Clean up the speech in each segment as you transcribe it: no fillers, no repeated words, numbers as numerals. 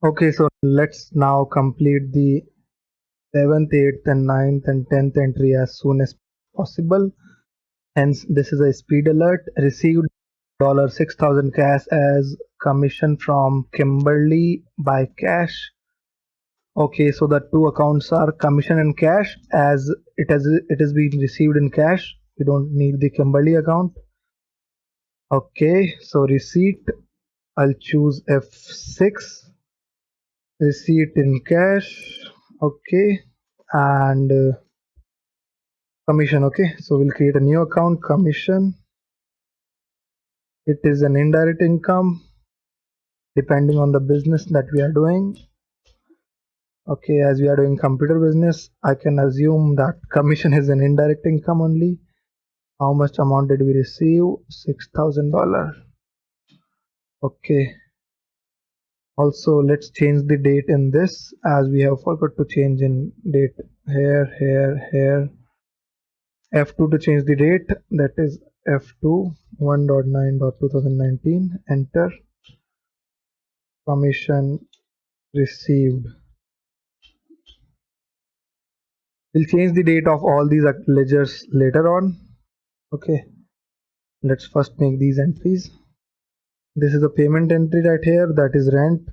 Okay, so let's now complete the 7th, 8th, and 9th and 10th entry as soon as possible. Hence, this is a speed alert. Received $6,000 cash as commission from Kimberly by cash. Okay, so the two accounts are commission and cash. As it is being received in cash, we don't need the Kimberly account. Okay, so receipt, I'll choose F6. Receipt in cash. Okay, and commission. Okay, so we'll create a new account. Commission, it is an indirect income depending on the business that we are doing. Okay, as we are doing computer business, I can assume that commission is an indirect income only. How much amount did we receive? $6,000. Okay, also let's change the date in this, as we have forgot to change in date. Here F2 to change the date, that is F2 1.9.2019. Enter. Commission received. We'll change the date of all these ledgers later on. Okay, let's first make these entries. This is a payment entry right here, that is rent.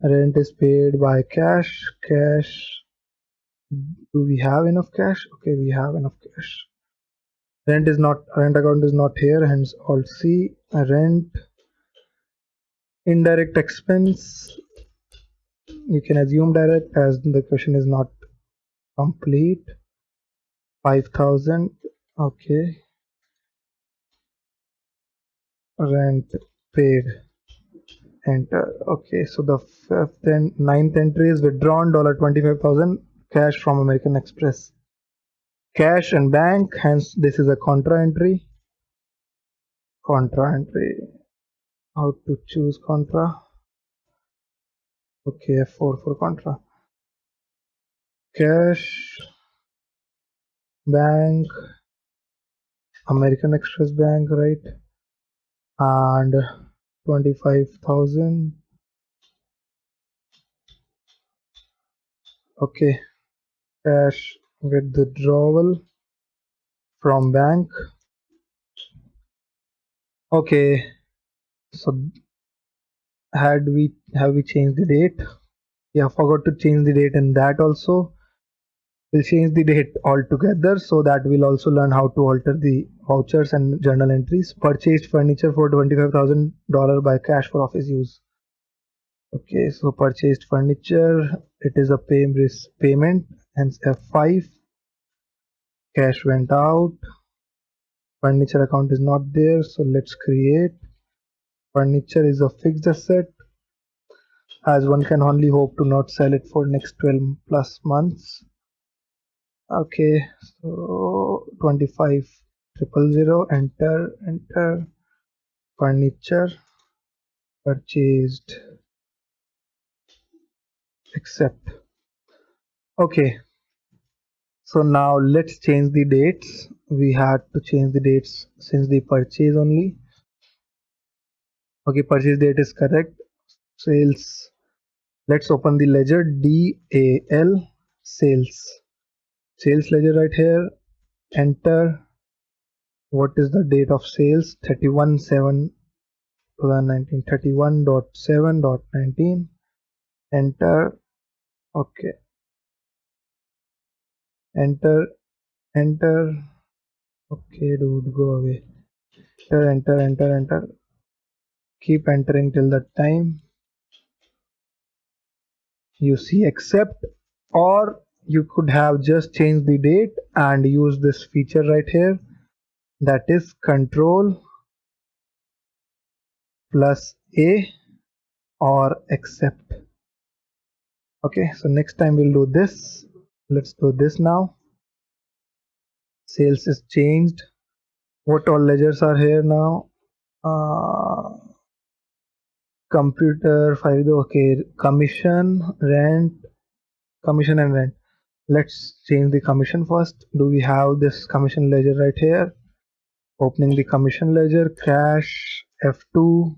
Rent is paid by cash. Do we have enough cash? Okay, we have enough cash. Rent account is not here, hence Alt C. Rent. Indirect expense, you can assume direct as the question is not complete. 5,000. Okay, rent paid. Enter. Okay, so the 5th and 9th entry is withdrawn $25,000 cash from American Express. Cash and bank, hence this is a contra entry. Contra entry. How to choose contra? Okay, F4 for contra. Cash, bank, American Express Bank, right? And 25,000. Okay, cash withdrawal from bank. Okay, so have we changed the date? Yeah, forgot to change the date in that also. We'll change the date altogether, so that we'll also learn how to alter the vouchers and journal entries. Purchased furniture for $25,000 by cash for office use. Okay, so purchased furniture, it is a payment, hence F5. Cash went out. Furniture account is not there, so let's create. Furniture is a fixed asset, as one can only hope to not sell it for next 12 plus months. Okay, so 25,000. Enter. Furniture purchased. Accept. Okay, so now let's change the dates. We had to change the dates since the purchase only. Okay, purchase date is correct. Sales. Let's open the ledger. DAL sales. Sales ledger right here. Enter. What is the date of sales? 31/7/2019. 31.7.19. Enter. Okay. Enter. Okay, dude, go away. Enter. Keep entering till that time you see accept, or you could have just changed the date and use this feature right here, that is Control plus A or accept. Okay, so next time we'll do this. Let's do this now. Sales is changed. What all ledgers are here now? Computer 5. Okay, commission and rent. Let's change the commission first. Do we have this commission ledger right here? Opening the commission ledger. Cash F2.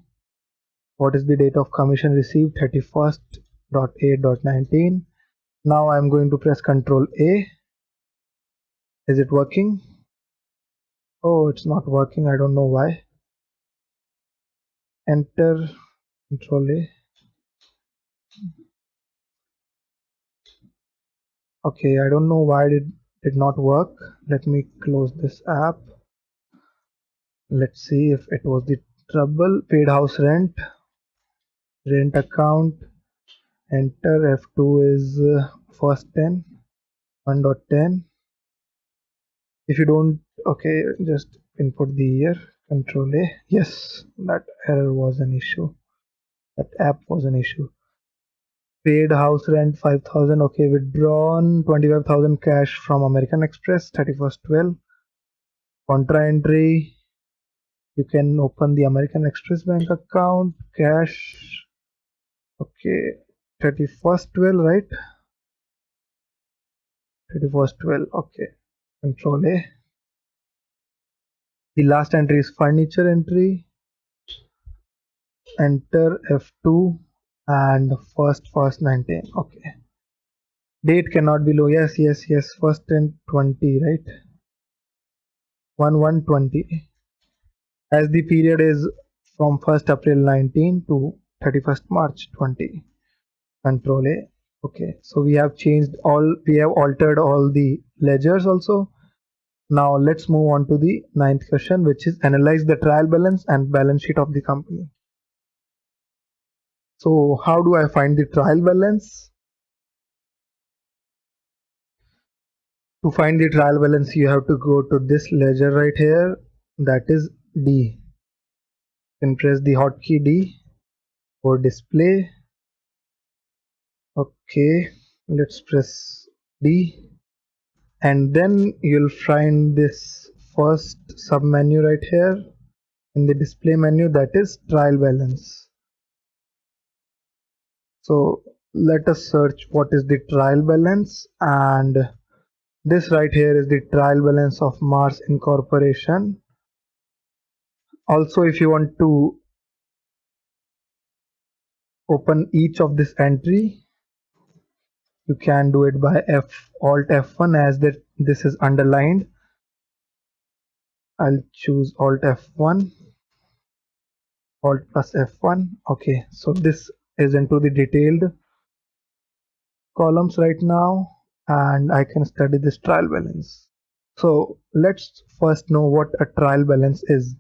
What is the date of commission received? 31st.8.19. Now I'm going to press Control A. Is it working? Oh, it's not working. I don't know why. Enter, Control A. Okay, I don't know why it did not work. Let me close this app. Let's see if it was the trouble. Paid house rent, rent account. Enter. F2 is first 10, 1.10. If you don't, okay, just input the year. Control A. Yes, that error was an issue. That app was an issue. Paid house rent 5,000. Okay, withdrawn 25,000 cash from American Express 31st 12. Contra entry. You can open the American Express bank account. Cash. Okay, 31st 12, right? 31st 12. Okay. Control A. The last entry is furniture entry. Enter F2 and first 19. Okay. Date cannot be low. Yes. First and 20, right? 1/1/20. As the period is from 1st April 19 to 31st March 20. Control A. Okay. So we have altered all the ledgers also. Now let's move on to the ninth question, which is analyze the trial balance and balance sheet of the company. So how do I find the trial balance? To find the trial balance, you have to go to this ledger right here, that is D. You can press the hotkey D for display. Okay, let's press D, and then you'll find this first sub menu right here in the display menu, that is trial balance. So let us search what is the trial balance, and this right here is the trial balance of Mars Incorporation. Also, if you want to open each of this entry, you can do it by Alt F1, as that this is underlined. I'll choose Alt F1, Alt plus F1. Okay, so this is into the detailed columns right now, and I can study this trial balance. So let's first know what a trial balance is.